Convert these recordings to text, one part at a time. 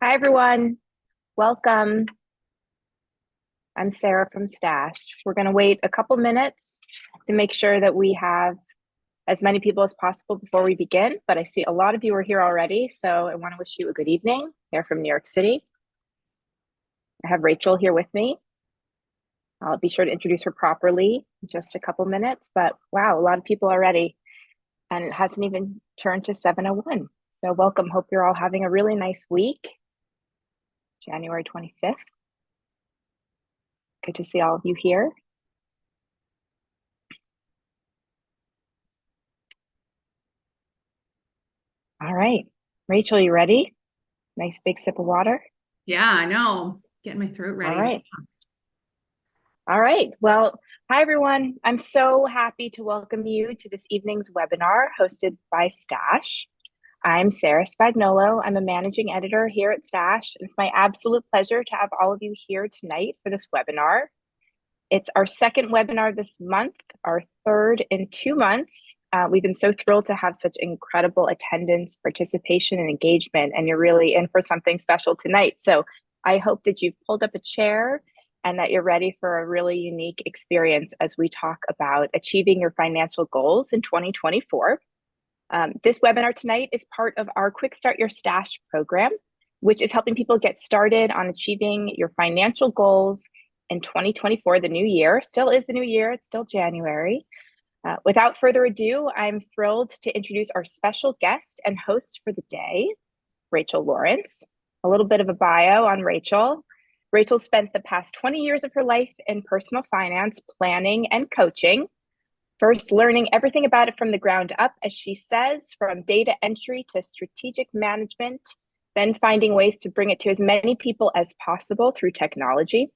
Hi, everyone. Welcome. I'm Sarah from Stash. We're going to wait a couple minutes to make sure that we have as many people as possible before we begin, but I see a lot of you are here already, so I want to wish you a good evening. They're from New York City. I have Rachel here with me. I'll be sure to introduce her properly in just a couple minutes, but wow, a lot of people already, and it hasn't even turned to 7:01. So welcome. Hope you're all having a really nice week. January 25th. Good to see all of you here. All right, Rachel, you ready? Nice big sip of water. Yeah, I know. Getting my throat ready. All right. All right. Well, hi, everyone. I'm so happy to welcome you to this evening's webinar hosted by Stash. I'm Sarah Spagnolo. I'm a managing editor here at Stash. It's my absolute pleasure to have all of you here tonight for this webinar. It's our second webinar this month, our third in 2 months. We've been so thrilled to have such incredible attendance, participation, and engagement, and you're really in for something special tonight. So I hope that you've pulled up a chair and that you're ready for a really unique experience as we talk about achieving your financial goals in 2024. This webinar tonight is part of our Quick Start Your Stash program, which is helping people get started on achieving your financial goals in 2024, the new year. Still is the new year, it's still January. Without further ado, I'm thrilled to introduce our special guest and host for the day, Rachel Lawrence. A little bit of a bio on Rachel. Rachel spent the past 20 years of her life in personal finance, planning, and coaching. First, learning everything about it from the ground up, as she says, from data entry to strategic management, then finding ways to bring it to as many people as possible through technology.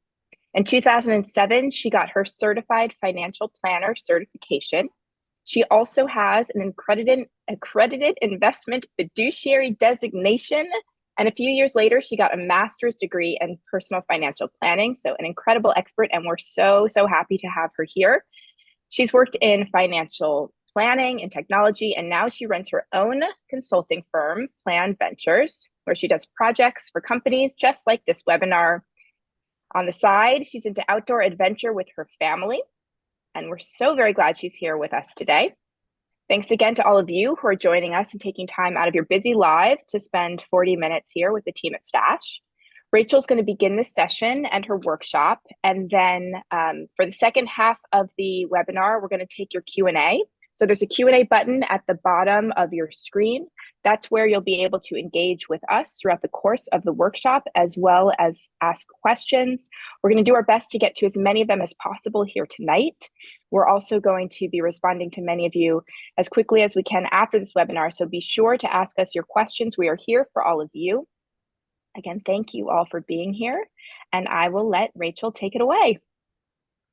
In 2007, she got her certified financial planner certification. She also has an accredited investment fiduciary designation. And a few years later, she got a master's degree in personal financial planning. So an incredible expert, and we're so happy to have her here. She's worked in financial planning and technology, and now she runs her own consulting firm, Plan Ventures, where she does projects for companies just like this webinar. On the side, she's into outdoor adventure with her family, and we're so very glad she's here with us today. Thanks again to all of you who are joining us and taking time out of your busy lives to spend 40 minutes here with the team at Stash. Rachel's going to begin this session and her workshop, and then for the second half of the webinar, we're going to take your Q&A. So there's a Q&A button at the bottom of your screen. That's where you'll be able to engage with us throughout the course of the workshop, as well as ask questions. We're going to do our best to get to as many of them as possible here tonight. We're also going to be responding to many of you as quickly as we can after this webinar, so be sure to ask us your questions. We are here for all of you. Again, thank you all for being here, and I will let Rachel take it away.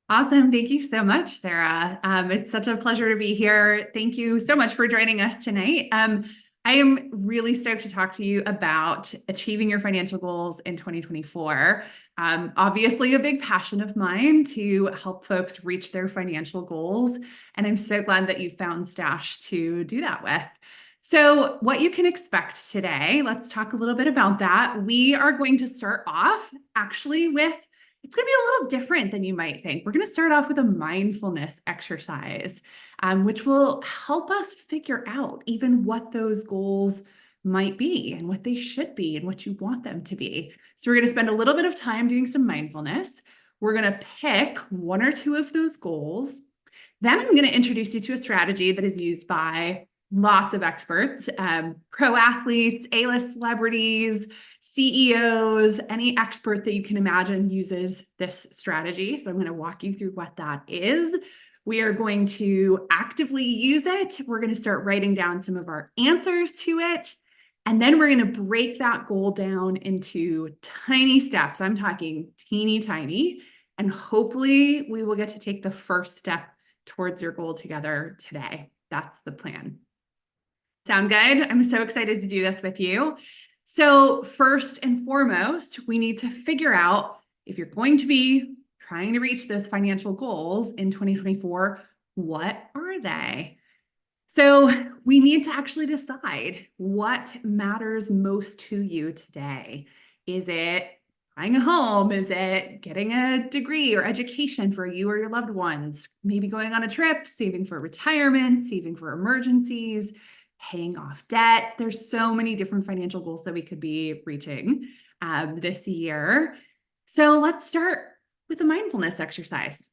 Awesome. Thank you so much, Sarah. It's such a pleasure to be here. Thank you so much for joining us tonight. I am really stoked to talk to you about achieving your financial goals in 2024. Obviously, a big passion of mine to help folks reach their financial goals, and I'm so glad that you found Stash to do that with. So what you can expect today, let's talk a little bit about that. We are going to start off actually with, it's going to be a little different than you might think. We're going to start off with a mindfulness exercise, which will help us figure out even what those goals might be and what they should be and what you want them to be. So we're going to spend a little bit of time doing some mindfulness. We're going to pick one or two of those goals. Then I'm going to introduce you to a strategy that is used by lots of experts, pro athletes, A-list celebrities, CEOs, any expert that you can imagine uses this strategy. So I'm going to walk you through what that is. We are going to actively use it. We're going to start writing down some of our answers to it. And then we're going to break that goal down into tiny steps. I'm talking teeny tiny. And hopefully we will get to take the first step towards your goal together today. That's the plan. Sound good? I'm so excited to do this with you. So first and foremost, we need to figure out if you're going to be trying to reach those financial goals in 2024, what are they? So we need to actually decide what matters most to you today. Is it buying a home? Is it getting a degree or education for you or your loved ones? Maybe going on a trip, saving for retirement, saving for emergencies, paying off debt. There's so many different financial goals that we could be reaching this year. So let's start with a mindfulness exercise.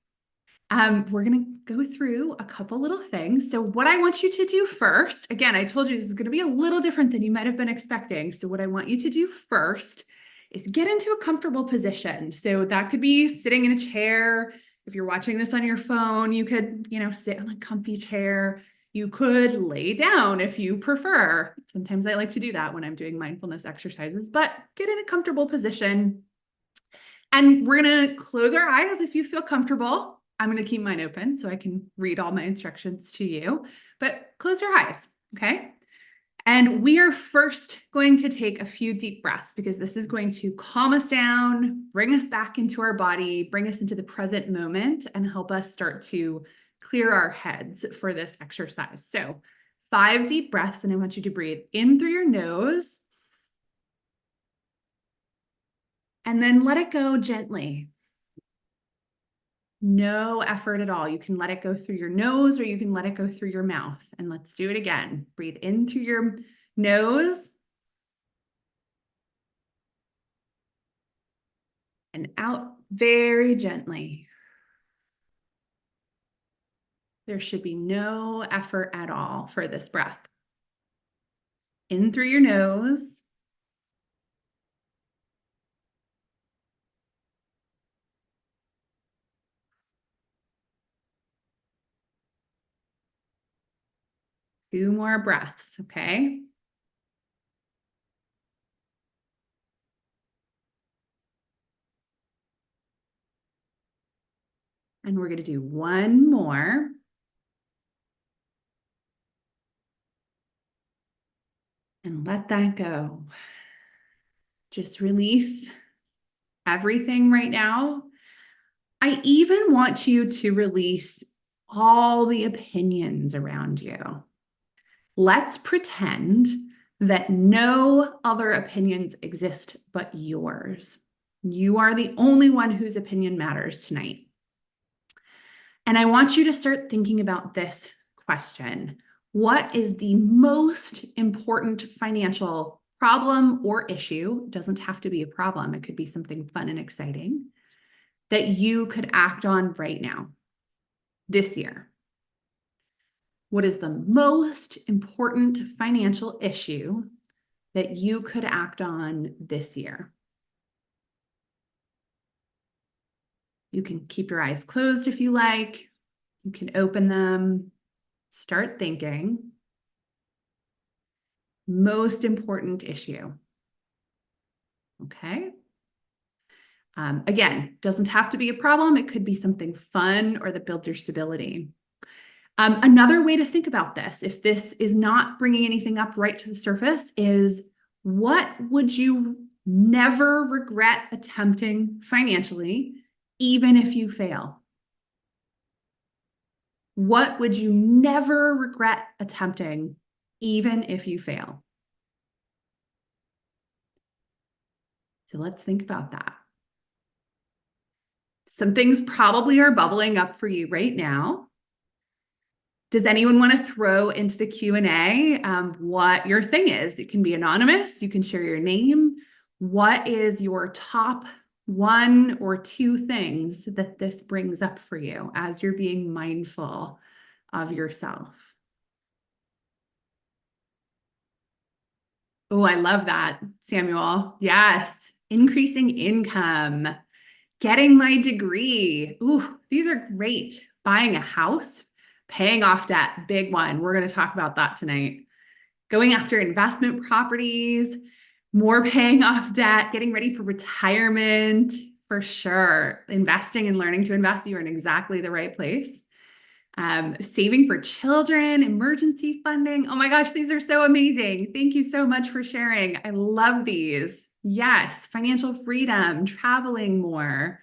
We're going to go through a couple little things. So what I want you to do first, again, I told you this is going to be a little different than you might have been expecting. So what I want you to do first is get into a comfortable position. So that could be sitting in a chair. If you're watching this on your phone, you could, sit on a comfy chair. You could lay down if you prefer. Sometimes I like to do that when I'm doing mindfulness exercises, but get in a comfortable position. And we're going to close our eyes if you feel comfortable. I'm going to keep mine open so I can read all my instructions to you, but close your eyes, okay? And we are first going to take a few deep breaths because this is going to calm us down, bring us back into our body, bring us into the present moment, and help us start to clear our heads for this exercise. So 5 deep breaths, and I want you to breathe in through your nose, and then let it go gently. No effort at all. You can let it go through your nose or you can let it go through your mouth. And let's do it again. Breathe in through your nose and out very gently. There should be no effort at all for this breath. In through your nose. Two more breaths, okay? And we're going to do one more. And let that go. Just release everything right now. I even want you to release all the opinions around you. Let's pretend that no other opinions exist but yours. You are the only one whose opinion matters tonight. And I want you to start thinking about this question. What is the most important financial problem or issue? It doesn't have to be a problem. It could be something fun and exciting that you could act on right now, this year. What is the most important financial issue that you could act on this year? You can keep your eyes closed if you like. You can open them. Start thinking. Most important issue. Okay. Again, doesn't have to be a problem. It could be something fun or that builds your stability. Another way to think about this, if this is not bringing anything up right to the surface, is what would you never regret attempting financially, even if you fail? What would you never regret attempting, even if you fail? So let's think about that. Some things probably are bubbling up for you right now. Does anyone want to throw into the Q&A what your thing is? It can be anonymous. You can share your name. What is your top 1 or 2 things that this brings up for you as you're being mindful of yourself? Oh, I love that, Samuel. Yes, increasing income, getting my degree. Ooh, these are great. Buying a house. Paying off debt, big one. We're going to talk about that tonight. Going after investment properties, more paying off debt, getting ready for retirement, for sure. Investing and learning to invest, you're in exactly the right place. Saving for children, emergency funding. Oh my gosh, these are so amazing. Thank you so much for sharing. I love these. Yes, financial freedom, traveling more.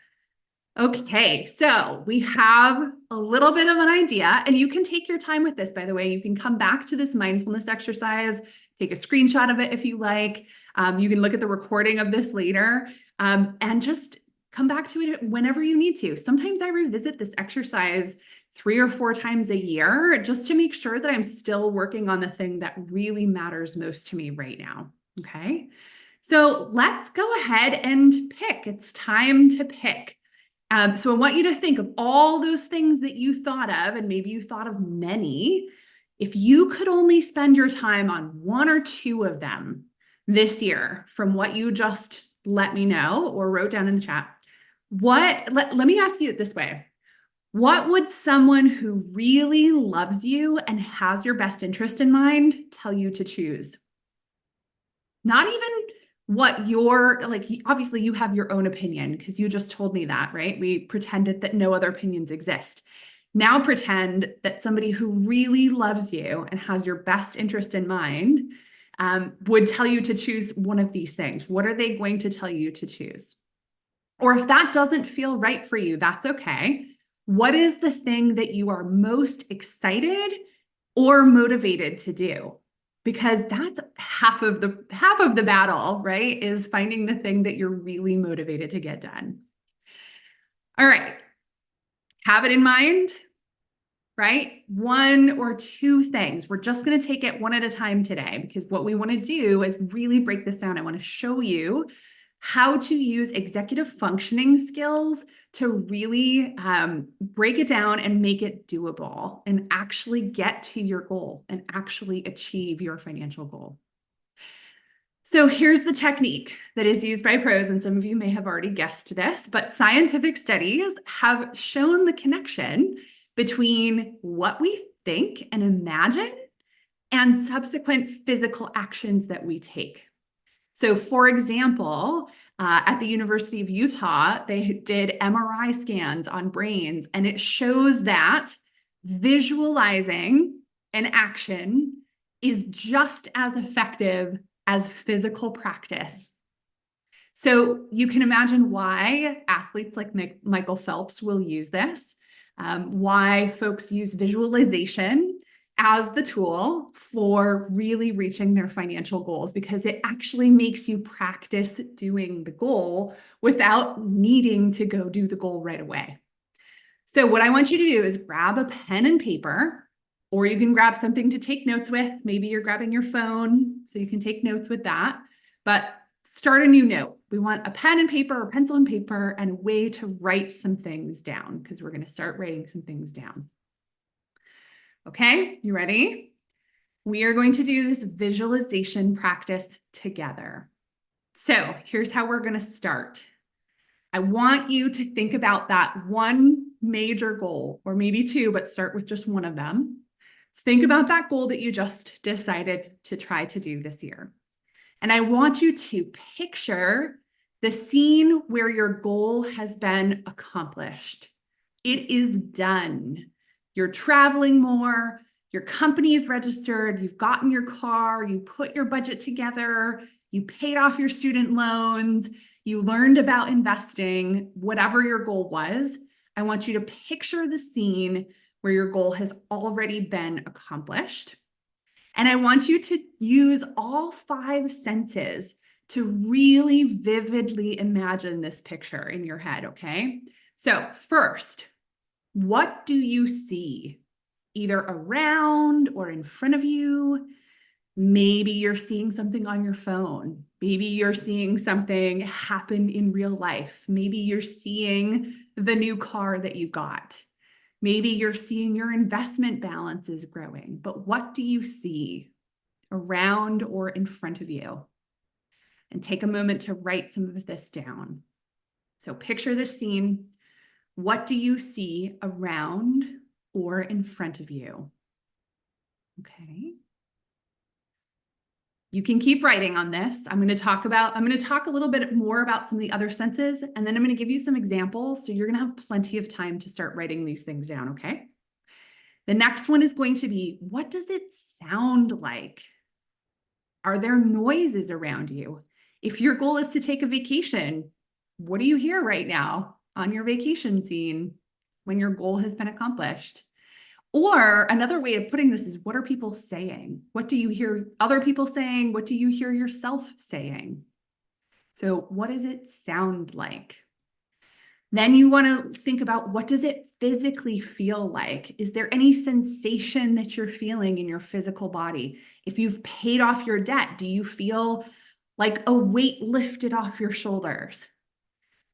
Okay, so we have a little bit of an idea, and you can take your time with this, by the way. You can come back to this mindfulness exercise, take a screenshot of it if you like. You can look at the recording of this later, and just come back to it whenever you need to. Sometimes I revisit this exercise 3 or 4 times a year just to make sure that I'm still working on the thing that really matters most to me right now, okay? So let's go ahead and pick. It's time to pick. So I want you to think of all those things that you thought of, and maybe you thought of many. If you could only spend your time on 1 or 2 of them this year, from what you just let me know or wrote down in the chat, let me ask you it this way. What would someone who really loves you and has your best interest in mind tell you to choose? Not even what you're like, obviously you have your own opinion because you just told me that, right? We pretended that no other opinions exist. Now pretend that somebody who really loves you and has your best interest in mind would tell you to choose one of these things. What are they going to tell you to choose? Or if that doesn't feel right for you, that's okay. What is the thing that you are most excited or motivated to do? Because that's half of the battle, right? Is finding the thing that you're really motivated to get done. All right. Have it in mind, right? 1 or 2 things. We're just going to take it one at a time today, because what we want to do is really break this down. I want to show you how to use executive functioning skills to really break it down and make it doable and actually get to your goal and actually achieve your financial goal. So here's the technique that is used by pros, and some of you may have already guessed this, but scientific studies have shown the connection between what we think and imagine and subsequent physical actions that we take. So for example, at the University of Utah, they did MRI scans on brains, and it shows that visualizing an action is just as effective as physical practice. So you can imagine why athletes like Michael Phelps will use this, why folks use visualization as the tool for really reaching their financial goals, because it actually makes you practice doing the goal without needing to go do the goal right away. So what I want you to do is grab a pen and paper, or you can grab something to take notes with. Maybe you're grabbing your phone so you can take notes with that, but start a new note. We want a pen and paper or pencil and paper and a way to write some things down, because we're going to start writing some things down. Okay, you ready? We are going to do this visualization practice together. So here's how we're going to start. I want you to think about that one major goal, or maybe 2, but start with just one of them. Think about that goal that you just decided to try to do this year. And I want you to picture the scene where your goal has been accomplished. It is done. You're traveling more, your company is registered, you've gotten your car, you put your budget together, you paid off your student loans, you learned about investing, whatever your goal was. I want you to picture the scene where your goal has already been accomplished. And I want you to use all 5 senses to really vividly imagine this picture in your head, okay? So first, what do you see? Either around or in front of you? Maybe you're seeing something on your phone. Maybe you're seeing something happen in real life. Maybe you're seeing the new car that you got. Maybe you're seeing your investment balances growing. But what do you see around or in front of you? And take a moment to write some of this down. So picture this scene. What do you see around or in front of you? Okay. You can keep writing on this. I'm going to talk a little bit more about some of the other senses, and then I'm going to give you some examples. So you're going to have plenty of time to start writing these things down, okay? The next one is going to be, what does it sound like? Are there noises around you? If your goal is to take a vacation, what do you hear right now? on your vacation scene when your goal has been accomplished? Or another way of putting this is, what are people saying? What do you hear other people saying? What do you hear yourself saying? So what does it sound like? Then you want to think about, what does it physically feel like? Is there any sensation that you're feeling in your physical body? If you've paid off your debt, do you feel like a weight lifted off your shoulders?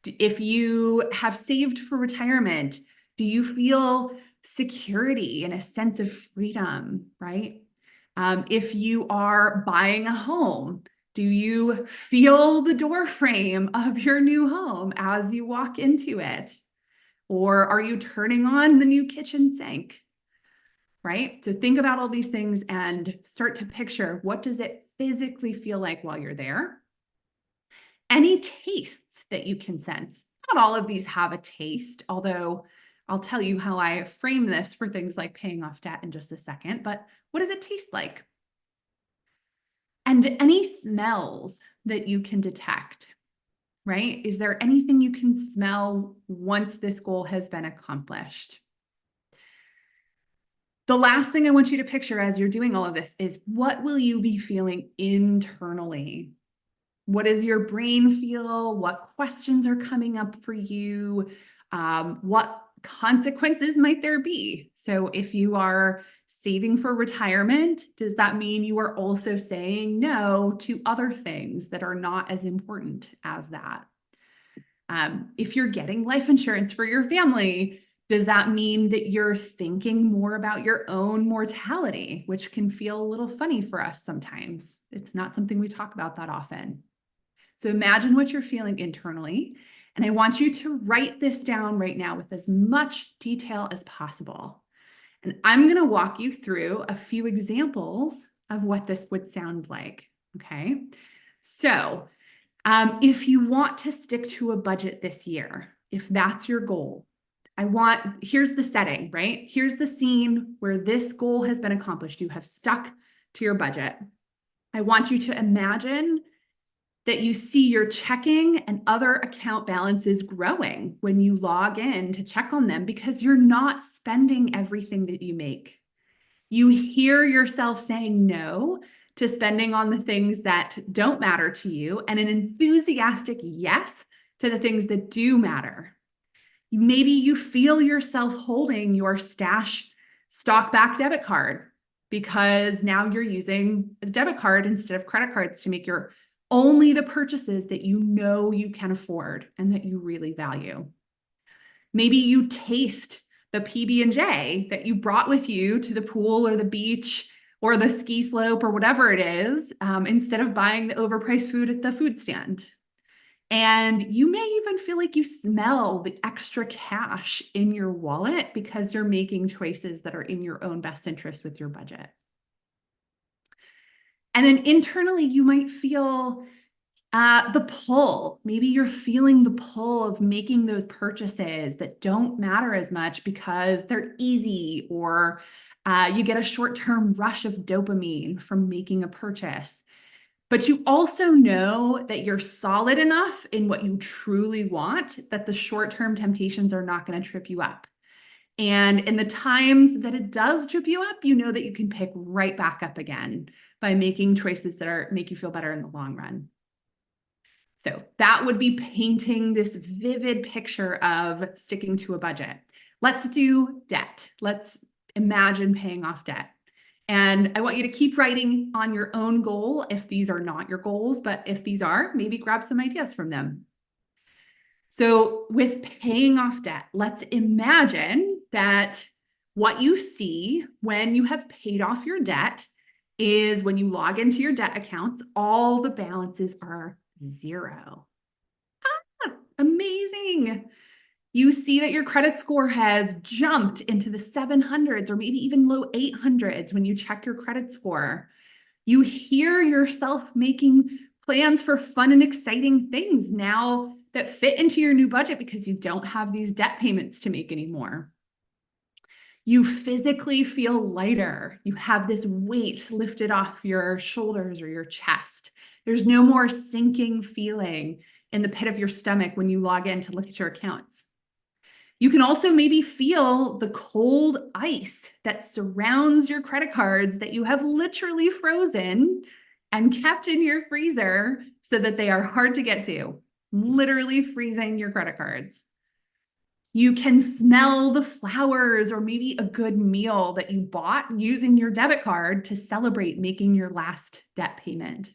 If you have saved for retirement, do you feel security and a sense of freedom, right? If you are buying a home, do you feel the door frame of your new home as you walk into it? Or are you turning on the new kitchen sink, right? So think about all these things and start to picture, what does it physically feel like while you're there? Any tastes that you can sense. Not all of these have a taste, although I'll tell you how I frame this for things like paying off debt in just a second. But what does it taste like? And any smells that you can detect, right? Is there anything you can smell once this goal has been accomplished? The last thing I want you to picture as you're doing all of this is, what will you be feeling internally? What does your brain feel? What questions are coming up for you? What consequences might there be? So if you are saving for retirement, does that mean you are also saying no to other things that are not as important as that? If you're getting life insurance for your family, does that mean that you're thinking more about your own mortality, which can feel a little funny for us sometimes? It's not something we talk about that often. So imagine what you're feeling internally, and I want you to write this down right now with as much detail as possible. And I'm going to walk you through a few examples of what this would sound like, okay? So if you want to stick to a budget this year, if that's your goal, here's the setting, right? Here's the scene where this goal has been accomplished. You have stuck to your budget. I want you to imagine that you see your checking and other account balances growing when you log in to check on them, because you're not spending everything that you make. You hear yourself saying no to spending on the things that don't matter to you, and an enthusiastic yes to the things that do matter. Maybe you feel yourself holding your Stash Stock-Back Debit Card because now you're using a debit card instead of credit cards to make your only the purchases that you know you can afford and that you really value. Maybe you taste the PB&J that you brought with you to the pool or the beach or the ski slope or whatever it is, instead of buying the overpriced food at the food stand. And you may even feel like you smell the extra cash in your wallet because you're making choices that are in your own best interest with your budget. And then internally, you might feel the pull. Maybe you're feeling the pull of making those purchases that don't matter as much because they're easy, or you get a short-term rush of dopamine from making a purchase. But you also know that you're solid enough in what you truly want that the short-term temptations are not going to trip you up. And in the times that it does trip you up, you know that you can pick right back up again by making choices that make you feel better in the long run. So that would be painting this vivid picture of sticking to a budget. Let's do debt. Let's imagine paying off debt. And I want you to keep writing on your own goal if these are not your goals, but if these are, maybe grab some ideas from them. So with paying off debt, let's imagine that what you see when you have paid off your debt is, when you log into your debt accounts, all the balances are zero. Amazing. You see that your credit score has jumped into the 700s or maybe even low 800s when you check your credit score. You hear yourself making plans for fun and exciting things now that fit into your new budget because you don't have these debt payments to make anymore. You physically feel lighter. You have this weight lifted off your shoulders or your chest. There's no more sinking feeling in the pit of your stomach when you log in to look at your accounts. You can also maybe feel the cold ice that surrounds your credit cards that you have literally frozen and kept in your freezer so that they are hard to get to, literally freezing your credit cards. You can smell the flowers or maybe a good meal that you bought using your debit card to celebrate making your last debt payment.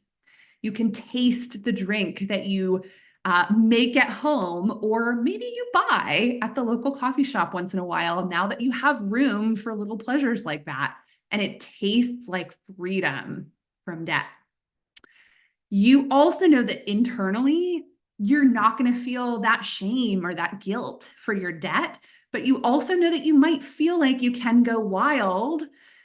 You can taste the drink that you make at home, or maybe you buy at the local coffee shop once in a while, now that you have room for little pleasures like that. And it tastes like freedom from debt. You also know that internally, you're not going to feel that shame or that guilt for your debt, but you also know that you might feel like you can go wild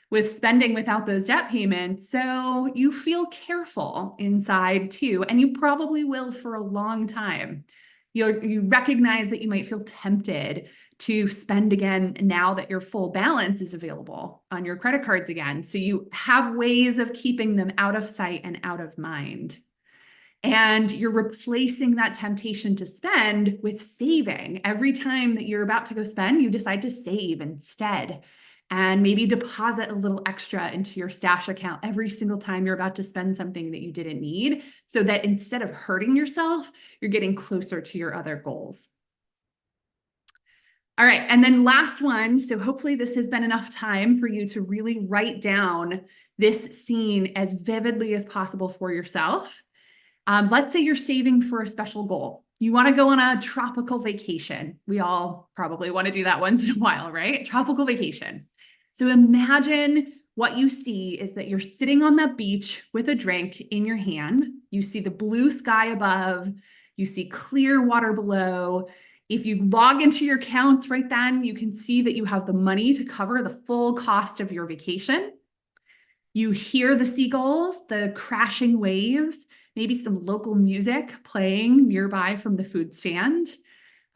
with spending without those debt payments. So you feel careful inside too, and you probably will for a long time. You recognize that you might feel tempted to spend again now that your full balance is available on your credit cards again. So you have ways of keeping them out of sight and out of mind. And you're replacing that temptation to spend with saving. Every time that you're about to go spend, you decide to save instead. And maybe deposit a little extra into your stash account every single time you're about to spend something that you didn't need, so that instead of hurting yourself, you're getting closer to your other goals. All right, and then last one. So hopefully this has been enough time for you to really write down this scene as vividly as possible for yourself. Let's say you're saving for a special goal. You want to go on a tropical vacation. We all probably want to do that once in a while, right? Tropical vacation. So imagine what you see is that you're sitting on that beach with a drink in your hand. You see the blue sky above. You see clear water below. If you log into your accounts right then, you can see that you have the money to cover the full cost of your vacation. You hear the seagulls, the crashing waves, maybe some local music playing nearby from the food stand.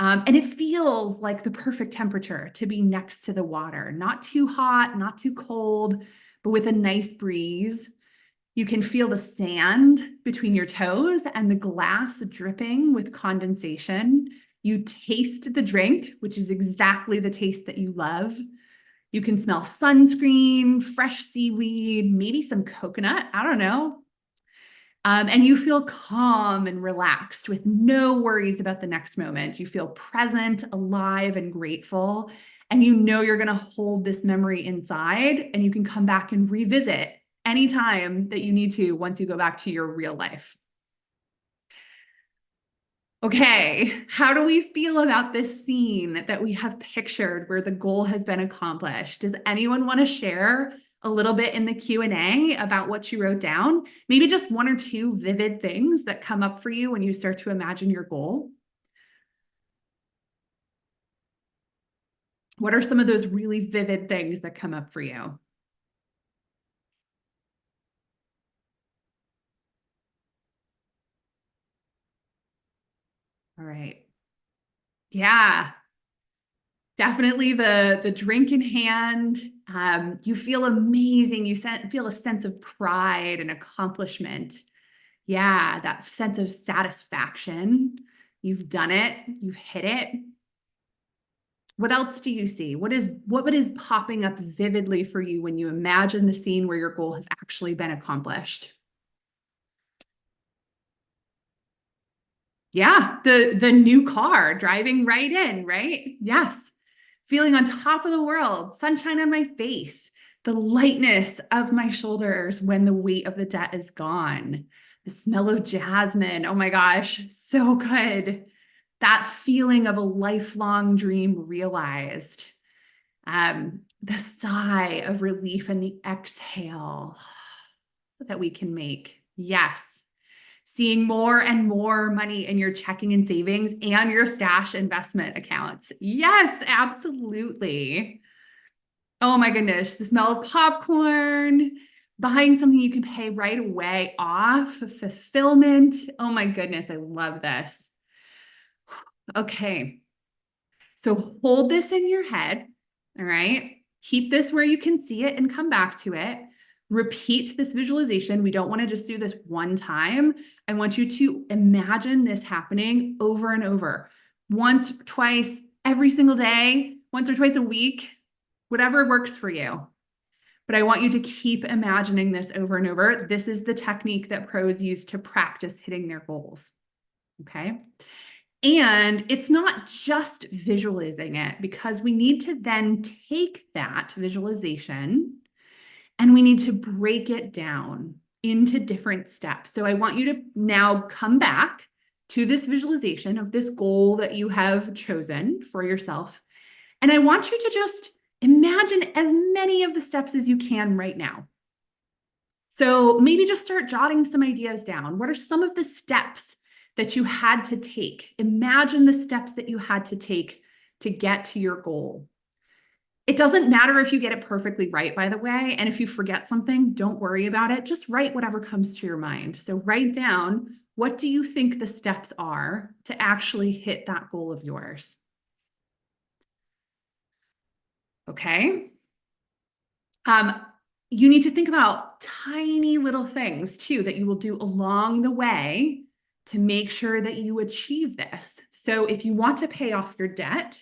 And it feels like the perfect temperature to be next to the water. Not too hot, not too cold, but with a nice breeze. You can feel the sand between your toes and the glass dripping with condensation. You taste the drink, which is exactly the taste that you love. You can smell sunscreen, fresh seaweed, maybe some coconut, I don't know. And you feel calm and relaxed with no worries about the next moment. You feel present, alive, and grateful. And you know you're going to hold this memory inside, and you can come back and revisit anytime that you need to once you go back to your real life. Okay, how do we feel about this scene that we have pictured where the goal has been accomplished? Does anyone want to share a little bit in the Q&A about what you wrote down? Maybe just one or two vivid things that come up for you when you start to imagine your goal. What are some of those really vivid things that come up for you? All right. Yeah, definitely the drink in hand. You feel amazing. You feel a sense of pride and accomplishment. Yeah, that sense of satisfaction. You've done it. You've hit it. What else do you see? What is popping up vividly for you when you imagine the scene where your goal has actually been accomplished? Yeah, the new car driving right in, right? Yes. Feeling on top of the world, sunshine on my face, the lightness of my shoulders when the weight of the debt is gone. The smell of jasmine. Oh my gosh, so good. That feeling of a lifelong dream realized. The sigh of relief and the exhale that we can make. Yes. Seeing more and more money in your checking and savings and your stash investment accounts. Yes, absolutely. Oh my goodness, the smell of popcorn, buying something you can pay right away off, fulfillment. Oh my goodness, I love this. Okay, so hold this in your head, all right? Keep this where you can see it and come back to it. Repeat this visualization. We don't want to just do this one time. I want you to imagine this happening over and over. Once, twice, every single day, once or twice a week, whatever works for you. But I want you to keep imagining this over and over. This is the technique that pros use to practice hitting their goals. Okay. And it's not just visualizing it, because we need to then take that visualization and we need to break it down into different steps. So I want you to now come back to this visualization of this goal that you have chosen for yourself. And I want you to just imagine as many of the steps as you can right now. So maybe just start jotting some ideas down. What are some of the steps that you had to take? Imagine the steps that you had to take to get to your goal. It doesn't matter if you get it perfectly right, by the way, and if you forget something, don't worry about it. Just write whatever comes to your mind. So write down, what do you think the steps are to actually hit that goal of yours? Okay. You need to think about tiny little things too that you will do along the way to make sure that you achieve this. So if you want to pay off your debt,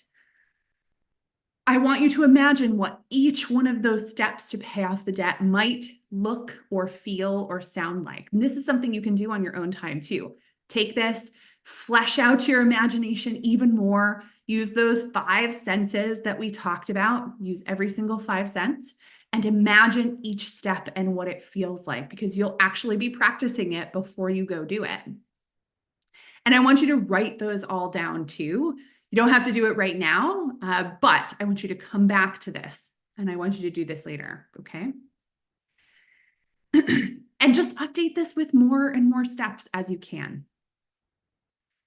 I want you to imagine what each one of those steps to pay off the debt might look or feel or sound like. And this is something you can do on your own time too. Take this, flesh out your imagination even more. Use those 5 senses that we talked about. Use every single 5 senses and imagine each step and what it feels like, because you'll actually be practicing it before you go do it. And I want you to write those all down too. You don't have to do it right now, but I want you to come back to this and I want you to do this later, okay? And just update this with more and more steps as you can.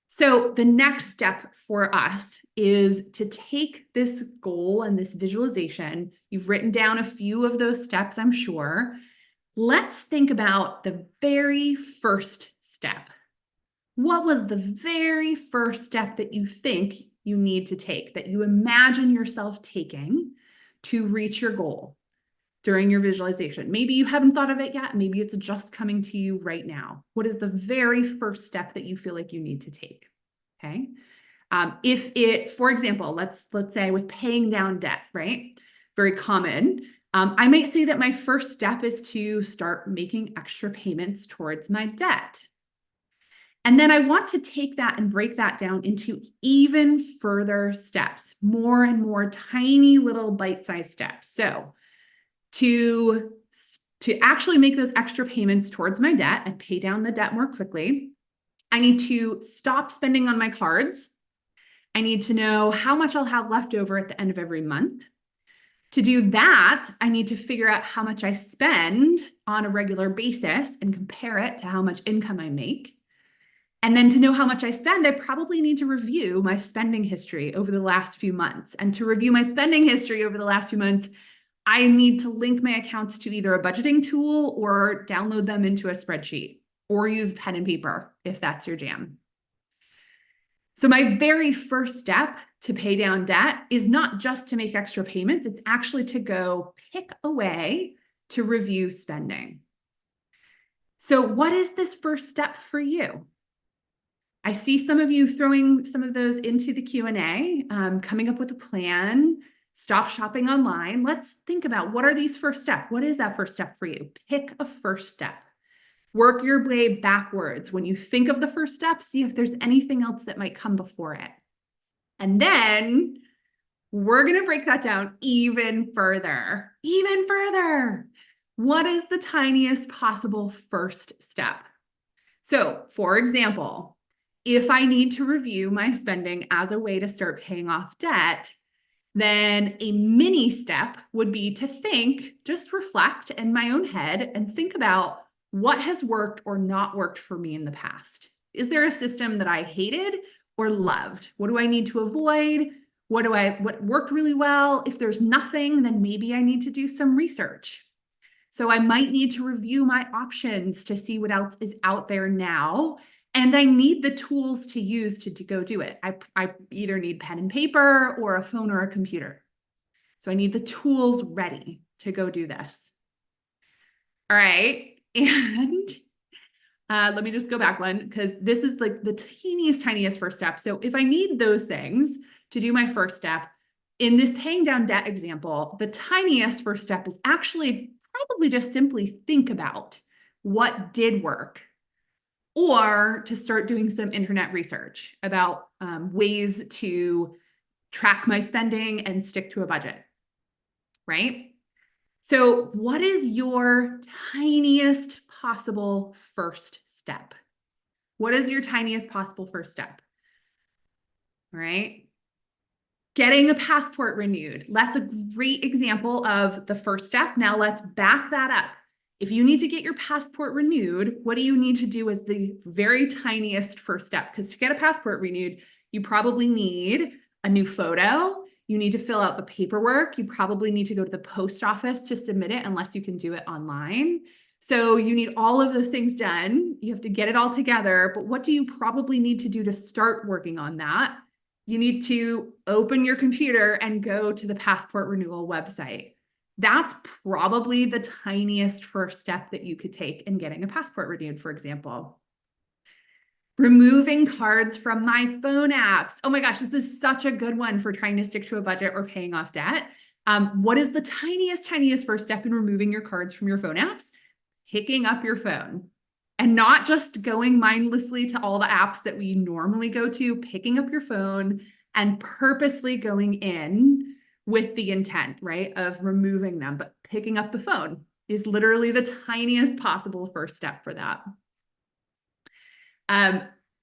So the next step for us is to take this goal and this visualization. You've written down a few of those steps, I'm sure. Let's think about the very first step. What was the very first step that you think you need to take, that you imagine yourself taking to reach your goal during your visualization? Maybe you haven't thought of it yet. Maybe it's just coming to you right now. What is the very first step that you feel like you need to take? Okay. If it, for example, let's say with paying down debt, right? Very common. I might say that my first step is to start making extra payments towards my debt. And then I want to take that and break that down into even further steps, more and more tiny little bite-sized steps. So to actually make those extra payments towards my debt and pay down the debt more quickly, I need to stop spending on my cards. I need to know how much I'll have left over at the end of every month. To do that, I need to figure out how much I spend on a regular basis and compare it to how much income I make. And then to know how much I spend, I probably need to review my spending history over the last few months. And to review my spending history over the last few months, I need to link my accounts to either a budgeting tool or download them into a spreadsheet or use pen and paper if that's your jam. So my very first step to pay down debt is not just to make extra payments, it's actually to go pick a way to review spending. So what is this first step for you? I see some of you throwing some of those into the Q&A, coming up with a plan, stop shopping online. Let's think about, what are these first steps? What is that first step for you? Pick a first step. Work your way backwards. When you think of the first step, see if there's anything else that might come before it. And then we're going to break that down even further. Even further. What is the tiniest possible first step? So, for example, if I need to review my spending as a way to start paying off debt, then a mini step would be to think, just reflect in my own head and think about what has worked or not worked for me in the past. Is there a system that I hated or loved? What do I need to avoid? What worked really well? If there's nothing, then maybe I need to do some research. So I might need to review my options to see what else is out there now. And I need the tools to use to go do it. I either need pen and paper or a phone or a computer. So I need the tools ready to go do this. All right. And let me just go back one, because this is like the tiniest first step. So if I need those things, to do my first step. In this paying down debt example, the tiniest first step is actually probably just simply think about what did work, or to start doing some internet research about ways to track my spending and stick to a budget, right? So what is your tiniest possible first step? What is your tiniest possible first step? All right. Getting a passport renewed. That's a great example of the first step. Now let's back that up. If you need to get your passport renewed, what do you need to do as the very tiniest first step? Because to get a passport renewed, you probably need a new photo. You need to fill out the paperwork. You probably need to go to the post office to submit it unless you can do it online. So you need all of those things done. You have to get it all together. But what do you probably need to do to start working on that? You need to open your computer and go to the passport renewal website. That's probably the tiniest first step that you could take in getting a passport renewed, for example. Removing cards from my phone apps. Oh my gosh, this is such a good one for trying to stick to a budget or paying off debt. What is the tiniest first step in removing your cards from your phone apps? Picking up your phone. And not just going mindlessly to all the apps that we normally go to, picking up your phone and purposely going in with the intent, right, of removing them. But picking up the phone is literally the tiniest possible first step for that.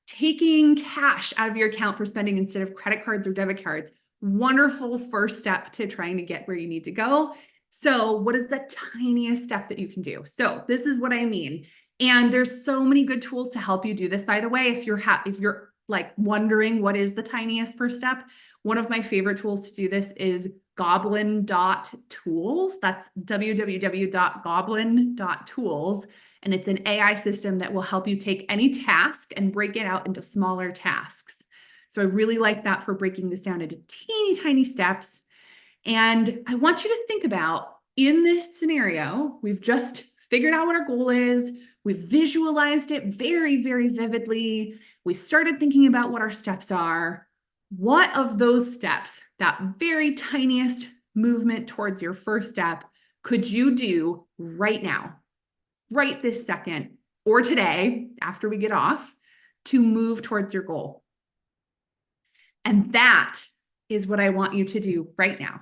Taking cash out of your account for spending instead of credit cards or debit cards, wonderful first step to trying to get where you need to go. So what is the tiniest step that you can do? So this is what I mean. And there's so many good tools to help you do this, by the way. If you're like wondering what is the tiniest first step, one of my favorite tools to do this is goblin.tools. That's www.goblin.tools. And it's an AI system that will help you take any task and break it out into smaller tasks. So I really like that for breaking this down into teeny tiny steps. And I want you to think about, in this scenario, we've just figured out what our goal is. We've visualized it very, very vividly. We started thinking about what our steps are. What of those steps, that very tiniest movement towards your first step, could you do right now, right this second, or today, after we get off, to move towards your goal? And that is what I want you to do right now.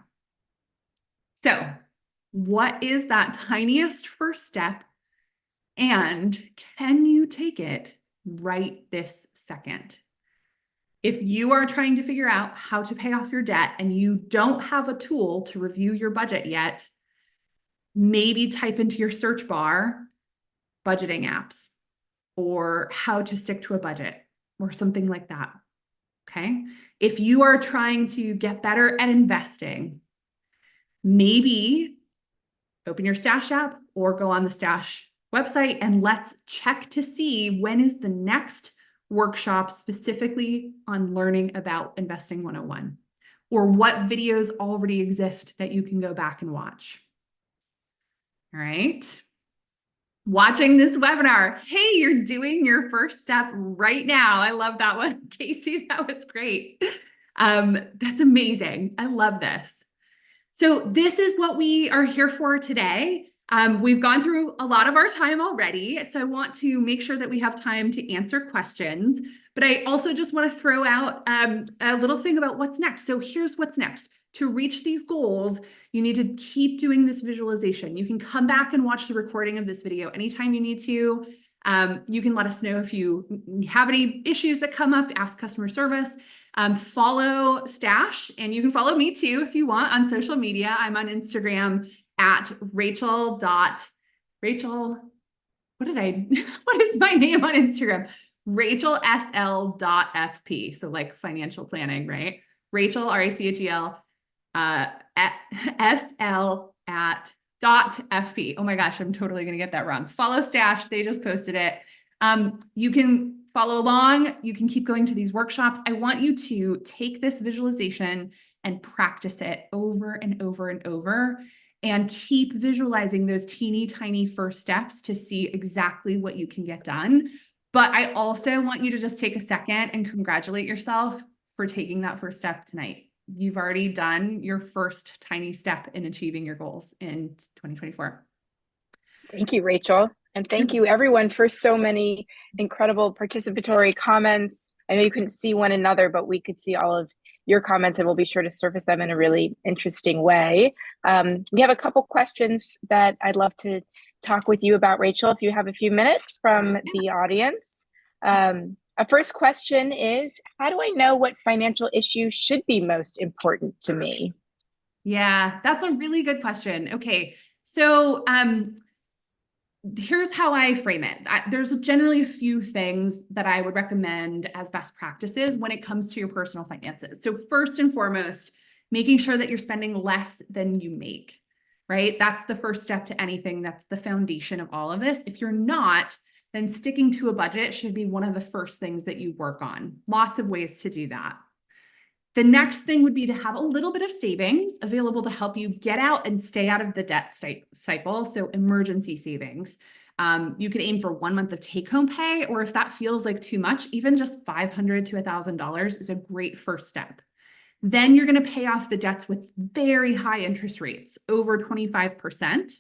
So, what is that tiniest first step? And can you take it right this second? If you are trying to figure out how to pay off your debt and you don't have a tool to review your budget yet, maybe type into your search bar budgeting apps or how to stick to a budget or something like that. Okay. If you are trying to get better at investing, maybe open your Stash app or go on the Stash website and let's check to see when is the next workshop specifically on learning about Investing 101, or what videos already exist that you can go back and watch. All right. Watching this webinar. Hey, you're doing your first step right now. I love that one, Casey. That was great. That's amazing. I love this. So this is what we are here for today. We've gone through a lot of our time already, so I want to make sure that we have time to answer questions, but I also just want to throw out a little thing about what's next. So here's what's next. To reach these goals, you need to keep doing this visualization. You can come back and watch the recording of this video anytime you need to. You can let us know if you have any issues that come up, ask customer service. Follow Stash, and you can follow me too if you want on social media. I'm on Instagram at Rachel, what is my name on Instagram? RachelSL.FP. So like financial planning, right? Rachel, RACHEL, SL at .FP. Oh my gosh, I'm totally going to get that wrong. Follow Stash. They just posted it. You can follow along. You can keep going to these workshops. I want you to take this visualization and practice it over and over and over, and keep visualizing those teeny tiny first steps to see exactly what you can get done. But I also want you to just take a second and congratulate yourself for taking that first step tonight. You've already done your first tiny step in achieving your goals in 2024. Thank you, Rachel. And thank you, everyone, for so many incredible participatory comments. I know you couldn't see one another, but we could see all of your comments, and we'll be sure to surface them in a really interesting way. We have a couple questions that I'd love to talk with you about, Rachel, if you have a few minutes from the audience. A first question is, how do I know what financial issue should be most important to me? Yeah, that's a really good question. Okay, so here's how I frame it. There's generally a few things that I would recommend as best practices when it comes to your personal finances. So first and foremost, making sure that you're spending less than you make, right? That's the first step to anything. That's the foundation of all of this. If you're not, then sticking to a budget should be one of the first things that you work on. Lots of ways to do that. The next thing would be to have a little bit of savings available to help you get out and stay out of the debt cycle. So emergency savings. You could aim for 1 month of take-home pay, or if that feels like too much, even just $500 to $1,000 is a great first step. Then you're going to pay off the debts with very high interest rates, over 25%,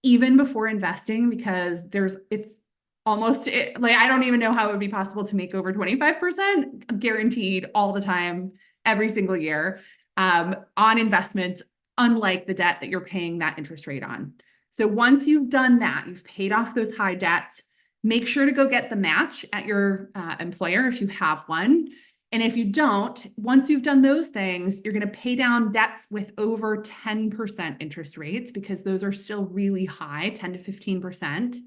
even before investing, because it's almost like, I don't even know how it would be possible to make over 25% guaranteed all the time, every single year, on investments, unlike the debt that you're paying that interest rate on. So once you've done that, you've paid off those high debts, make sure to go get the match at your employer if you have one. And if you don't, once you've done those things, you're going to pay down debts with over 10% interest rates, because those are still really high, 10 to 15%.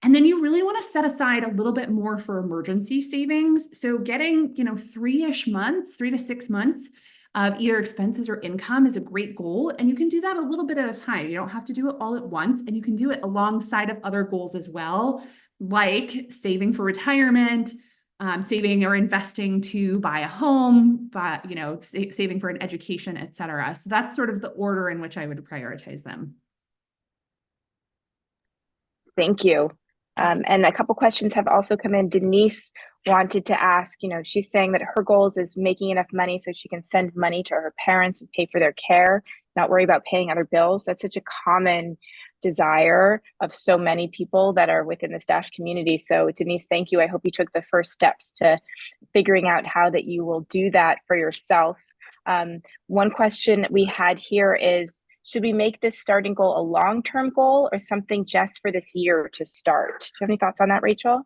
And then you really want to set aside a little bit more for emergency savings. So getting, 3 to 6 months of either expenses or income is a great goal. And you can do that a little bit at a time. You don't have to do it all at once, and you can do it alongside of other goals as well, like saving for retirement, saving or investing to buy a home, but, saving for an education, et cetera. So that's sort of the order in which I would prioritize them. Thank you. And a couple questions have also come in. Denise wanted to ask, she's saying that her goals is making enough money so she can send money to her parents and pay for their care, not worry about paying other bills. That's such a common desire of so many people that are within the Stash community. So Denise, thank you. I hope you took the first steps to figuring out how that you will do that for yourself. One question we had here is, should we make this starting goal a long-term goal or something just for this year to start? Do you have any thoughts on that, Rachel?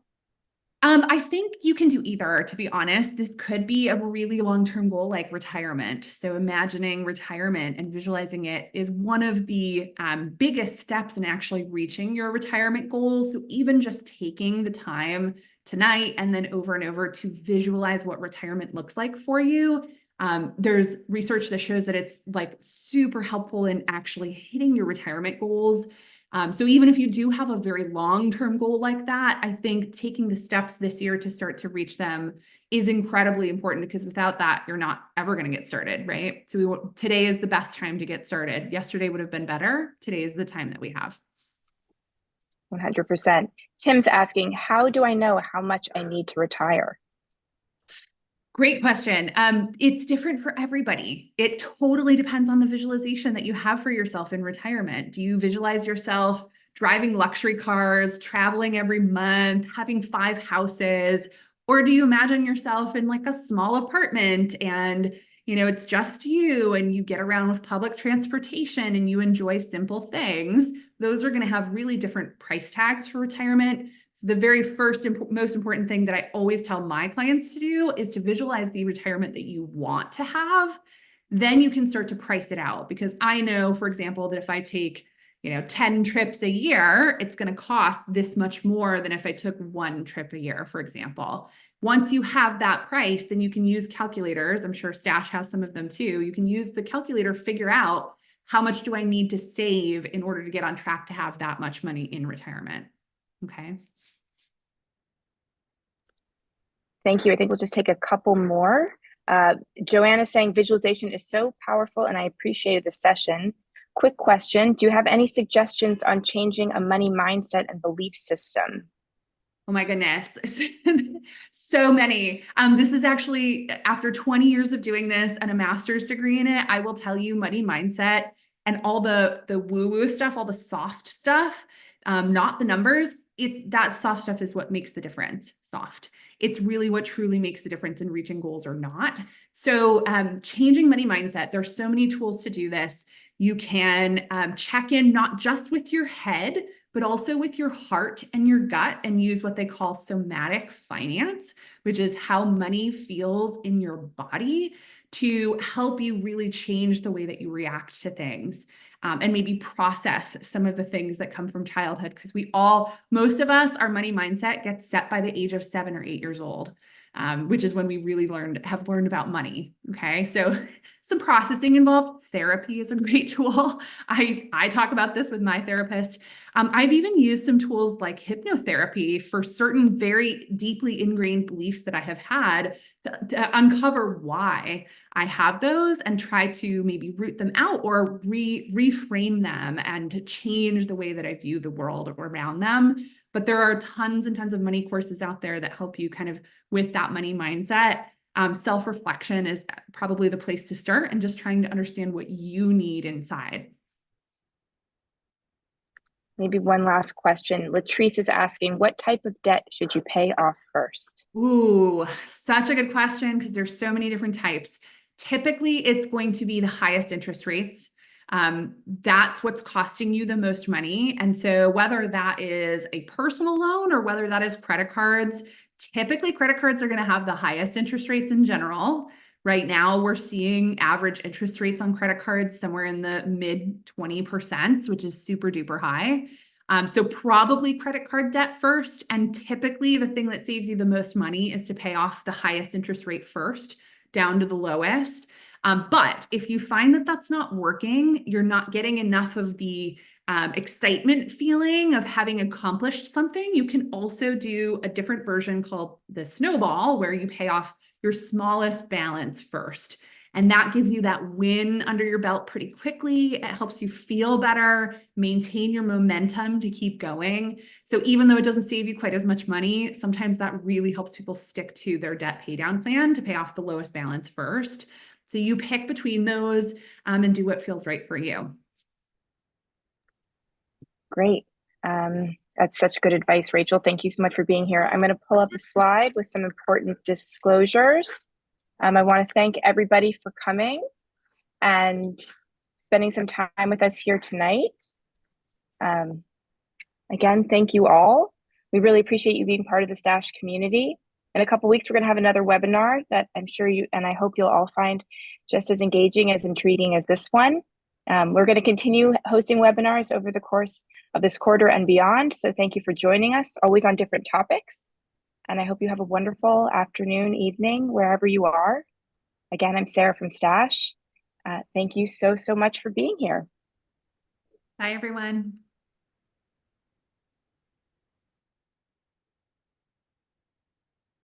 I think you can do either, to be honest. This could be a really long-term goal like retirement. So imagining retirement and visualizing it is one of the biggest steps in actually reaching your retirement goals. So even just taking the time tonight and then over and over to visualize what retirement looks like for you. There's research that shows that it's like super helpful in actually hitting your retirement goals. So even if you do have a very long-term goal like that, I think taking the steps this year to start to reach them is incredibly important, because without that, you're not ever going to get started, right? So today is the best time to get started. Yesterday would have been better. Today is the time that we have. 100%. Tim's asking, how do I know how much I need to retire? Great question. It's different for everybody. It totally depends on the visualization that you have for yourself in retirement. Do you visualize yourself driving luxury cars, traveling every month, having 5 houses? Or do you imagine yourself in like a small apartment and, it's just you and you get around with public transportation and you enjoy simple things? Those are going to have really different price tags for retirement. So the very first most important thing that I always tell my clients to do is to visualize the retirement that you want to have. Then you can start to price it out, because I know, for example, that if I take 10 trips a year, it's going to cost this much more than if I took 1 trip a year, for example. Once you have that price, then you can use calculators. I'm sure Stash has some of them too. You can use the calculator, figure out how much do I need to save in order to get on track to have that much money in retirement. Okay. Thank you. I think we'll just take a couple more. Joanna is saying visualization is so powerful and I appreciated the session. Quick question. Do you have any suggestions on changing a money mindset and belief system? Oh my goodness. So many. This is actually after 20 years of doing this and a master's degree in it, I will tell you money mindset and all the woo-woo stuff, all the soft stuff, not the numbers. That soft stuff is what makes the difference. Soft. It's really what truly makes the difference in reaching goals or not. So changing money mindset, there's so many tools to do this. You can check in not just with your head, but also with your heart and your gut, and use what they call somatic finance, which is how money feels in your body, to help you really change the way that you react to things, and maybe process some of the things that come from childhood. Because most of us, our money mindset gets set by the age of 7 or 8 years old, which is when we really have learned about money. Okay, so some processing involved. Therapy is a great tool. I talk about this with my therapist. I've even used some tools like hypnotherapy for certain very deeply ingrained beliefs that I have had to uncover why I have those and try to maybe root them out or reframe them and to change the way that I view the world around them. But there are tons and tons of money courses out there that help you kind of with that money mindset. Self-reflection is probably the place to start, and just trying to understand what you need inside. Maybe one last question. Latrice is asking, what type of debt should you pay off first? Ooh, such a good question, because there's so many different types. Typically, it's going to be the highest interest rates. That's what's costing you the most money. And so whether that is a personal loan or whether that is credit cards, typically credit cards are going to have the highest interest rates in general. Right now, we're seeing average interest rates on credit cards somewhere in the mid 20%, which is super duper high. So probably credit card debt first. And typically the thing that saves you the most money is to pay off the highest interest rate first, down to the lowest. But if you find that that's not working, you're not getting enough of the excitement feeling of having accomplished something, you can also do a different version called the snowball, where you pay off your smallest balance first. And that gives you that win under your belt pretty quickly. It helps you feel better, maintain your momentum to keep going. So even though it doesn't save you quite as much money, sometimes that really helps people stick to their debt pay down plan to pay off the lowest balance first. So you pick between those and do what feels right for you. Great. That's such good advice, Rachel. Thank you so much for being here. I'm going to pull up a slide with some important disclosures. I want to thank everybody for coming and spending some time with us here tonight. Again, thank you all. We really appreciate you being part of the Stash community. In a couple of weeks, we're going to have another webinar that I'm sure you and I hope you'll all find just as engaging, as intriguing as this one. We're going to continue hosting webinars over the course of this quarter and beyond. So thank you for joining us, always on different topics. And I hope you have a wonderful afternoon, evening, wherever you are. Again, I'm Sarah from Stash. Thank you so much for being here. Bye, everyone.